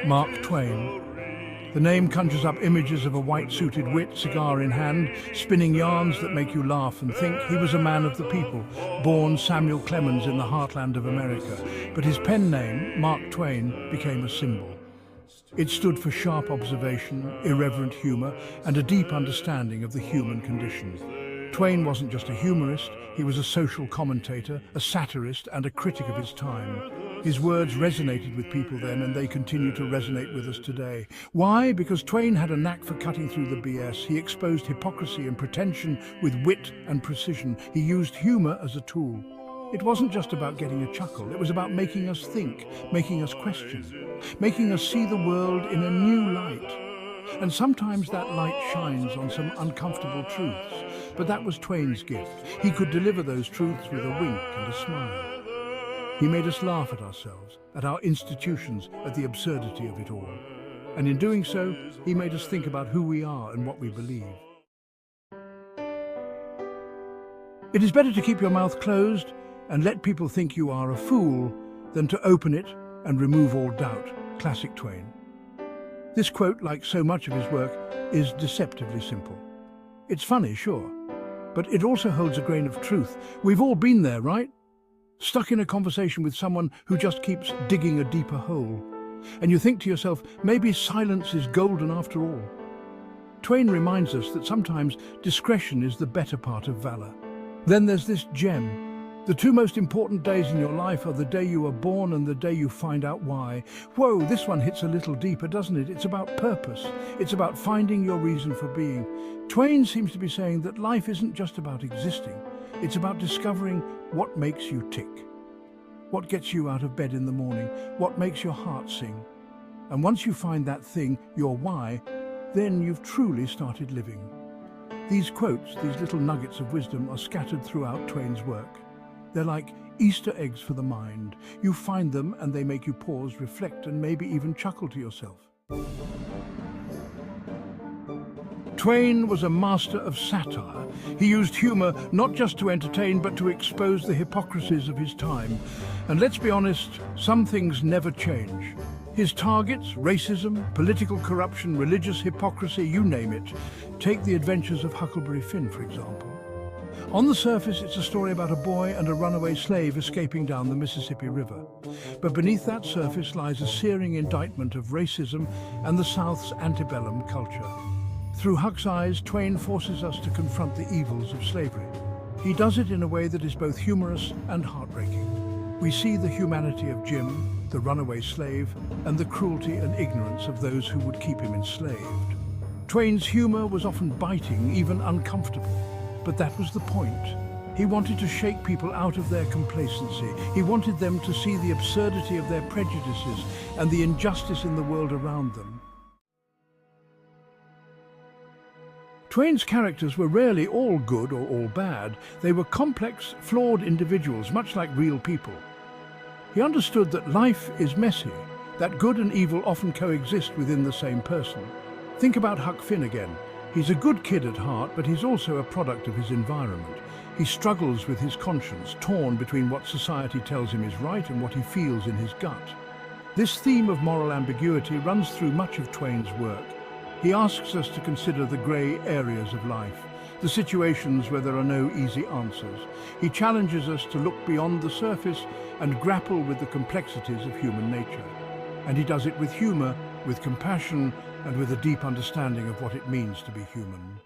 Mark Twain. The name conjures up images of a white-suited wit, cigar in hand, spinning yarns that make you laugh and think. He was a man of the people, born Samuel Clemens in the heartland of America. But his pen name, Mark Twain, became a symbol. It stood for sharp observation, irreverent humor, and a deep understanding of the human condition. Twain wasn't just a humorist, he was a social commentator, a satirist, and a critic of his time. His words resonated with people then, and they continue to resonate with us today. Why? Because Twain had a knack for cutting through the BS. He exposed hypocrisy and pretension with wit and precision. He used humor as a tool. It wasn't just about getting a chuckle, it was about making us think, making us question, making us see the world in a new light. And sometimes that light shines on some uncomfortable truths. But that was Twain's gift. He could deliver those truths with a wink and a smile. He made us laugh at ourselves, at our institutions, at the absurdity of it all. And in doing so, he made us think about who we are and what we believe. It is better to keep your mouth closed and let people think you are a fool than to open it and remove all doubt. Classic Twain. This quote, like so much of his work, is deceptively simple. It's funny, sure, but it also holds a grain of truth. We've all been there, right? Stuck in a conversation with someone who just keeps digging a deeper hole. And you think to yourself, maybe silence is golden after all. Twain reminds us that sometimes discretion is the better part of valor. Then there's this gem. The two most important days in your life are the day you are born and the day you find out why. Whoa, this one hits a little deeper, doesn't it? It's about purpose. It's about finding your reason for being. Twain seems to be saying that life isn't just about existing. It's about discovering what makes you tick. What gets you out of bed in the morning? What makes your heart sing? And once you find that thing, your why, then you've truly started living. These quotes, these little nuggets of wisdom, are scattered throughout Twain's work. They're like Easter eggs for the mind. You find them and they make you pause, reflect, and maybe even chuckle to yourself. Twain was a master of satire. He used humor not just to entertain, but to expose the hypocrisies of his time. And let's be honest, some things never change. His targets, racism, political corruption, religious hypocrisy, you name it. Take the adventures of Huckleberry Finn, for example. On the surface, it's a story about a boy and a runaway slave escaping down the Mississippi River. But beneath that surface lies a searing indictment of racism and the South's antebellum culture. Through Huck's eyes, Twain forces us to confront the evils of slavery. He does it in a way that is both humorous and heartbreaking. We see the humanity of Jim, the runaway slave, and the cruelty and ignorance of those who would keep him enslaved. Twain's humor was often biting, even uncomfortable. But that was the point. He wanted to shake people out of their complacency. He wanted them to see the absurdity of their prejudices and the injustice in the world around them. Twain's characters were rarely all good or all bad. They were complex, flawed individuals, much like real people. He understood that life is messy, that good and evil often coexist within the same person. Think about Huck Finn again. He's a good kid at heart, but he's also a product of his environment. He struggles with his conscience, torn between what society tells him is right and what he feels in his gut. This theme of moral ambiguity runs through much of Twain's work. He asks us to consider the grey areas of life, the situations where there are no easy answers. He challenges us to look beyond the surface and grapple with the complexities of human nature. And he does it with humour, with compassion, and with a deep understanding of what it means to be human.